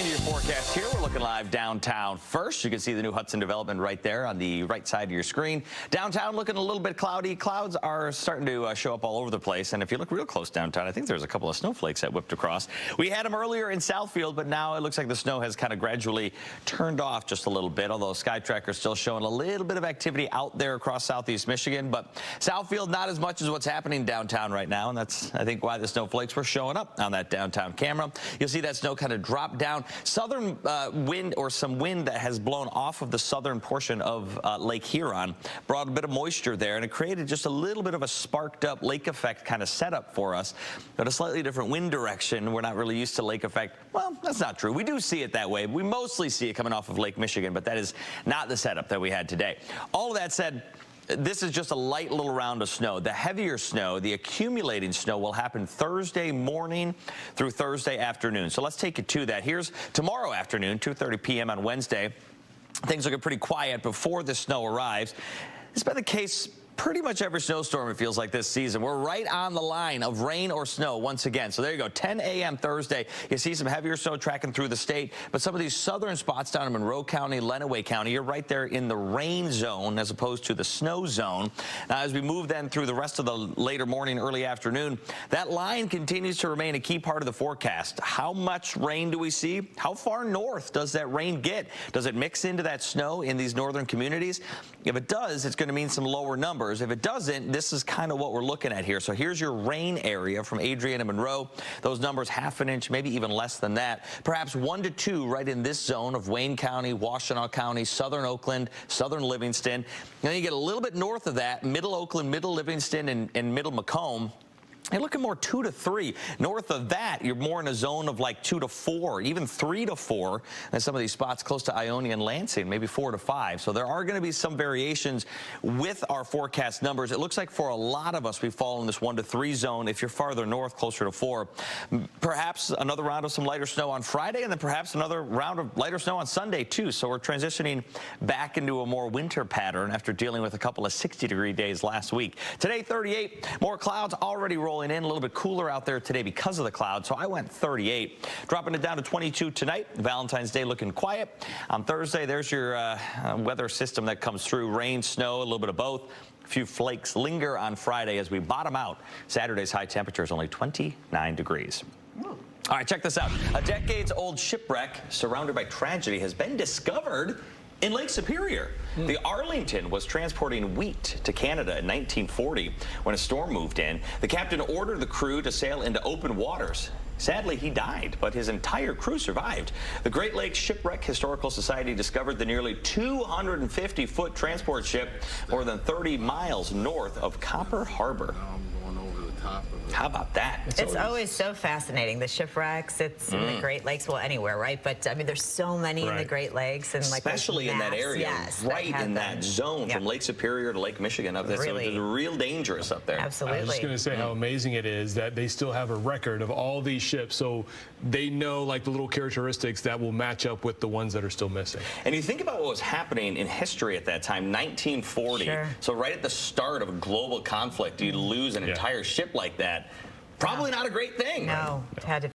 Into your forecast here. We're looking live downtown first. You can see the new Hudson development right there on the right side of your screen. Downtown looking a little bit cloudy. Clouds are starting to show up all over the place. And if you look real close downtown, I think there's a couple of snowflakes that whipped across. We had them earlier in Southfield, but now it looks like the snow has kind of gradually turned off just a little bit, although SkyTracker is still showing a little bit of activity out there across southeast Michigan. But Southfield, not as much as what's happening downtown right now. And that's, I think, why the snowflakes were showing up on that downtown camera. You'll see that snow kind of drop down. Southern wind, or some wind that has blown off of the southern portion of Lake Huron, brought a bit of moisture there, and it created just a little bit of a sparked up lake effect kind of setup for us, but a slightly different wind direction. We're not really used to lake effect. Well, that's not true. We do see it that way. We mostly see it coming off of Lake Michigan, but that is not the setup that we had today. All of that said, this is just a light little round of snow. The heavier snow, the accumulating snow, will happen Thursday morning through Thursday afternoon. So let's take it to that. Here's tomorrow afternoon, 2:30 p.m. on Wednesday. Things looking pretty quiet before the snow arrives. It's been the case pretty much every snowstorm, it feels like, this season. We're right on the line of rain or snow once again. So there you go, 10 a.m. Thursday. You see some heavier snow tracking through the state, but some of these southern spots down in Monroe County, Lenawee County, you're right there in the rain zone as opposed to the snow zone. Now, as we move then through the rest of the later morning, early afternoon, that line continues to remain a key part of the forecast. How much rain do we see? How far north does that rain get? Does it mix into that snow in these northern communities? If it does, it's going to mean some lower numbers. If it doesn't, this is kind of what we're looking at here. So here's your rain area from Adrian and Monroe. Those numbers, half an inch, maybe even less than that. Perhaps 1 to 2 right in this zone of Wayne County, Washtenaw County, southern Oakland, southern Livingston. Then you get a little bit north of that, middle Oakland, middle Livingston, and middle Macomb. You're looking more 2 to 3. North of that, you're more in a zone of like 2 to 4, even 3 to 4. And some of these spots close to Ionia and Lansing, maybe 4 to 5. So there are going to be some variations with our forecast numbers. It looks like for a lot of us, we fall in this 1 to 3 zone. If you're farther north, closer to 4. Perhaps another round of some lighter snow on Friday, and then perhaps another round of lighter snow on Sunday, too. So we're transitioning back into a more winter pattern after dealing with a couple of 60-degree days last week. Today, 38. More clouds already rolling in. A little bit cooler out there today because of the clouds, so I went 38. Dropping it down to 22 tonight. Valentine's Day looking quiet. On Thursday, there's your weather system that comes through. Rain, snow, a little bit of both. A few flakes linger on Friday as we bottom out. Saturday's high temperature is only 29 degrees. All right, check this out. A decades-old shipwreck surrounded by tragedy has been discovered in Lake Superior. The Arlington was transporting wheat to Canada in 1940 when a storm moved in. The captain ordered the crew to sail into open waters. Sadly, he died, but his entire crew survived. The Great Lakes Shipwreck Historical Society discovered the nearly 250-foot transport ship more than 30 miles north of Copper Harbor. How about that? It's always so fascinating. The shipwrecks, it's in the Great Lakes, well, anywhere, right? But I mean, there's so many in the Great Lakes, and like especially in that area, right in that zone from Lake Superior to Lake Michigan up there. Really, so it's real dangerous up there. Absolutely. I was just going to say how amazing it is that they still have a record of all these ships, so they know like the little characteristics that will match up with the ones that are still missing. And you think about what was happening in history at that time, 1940. So right at the start of a global conflict, you lose an entire ship like that. Probably not a great thing. No, it had to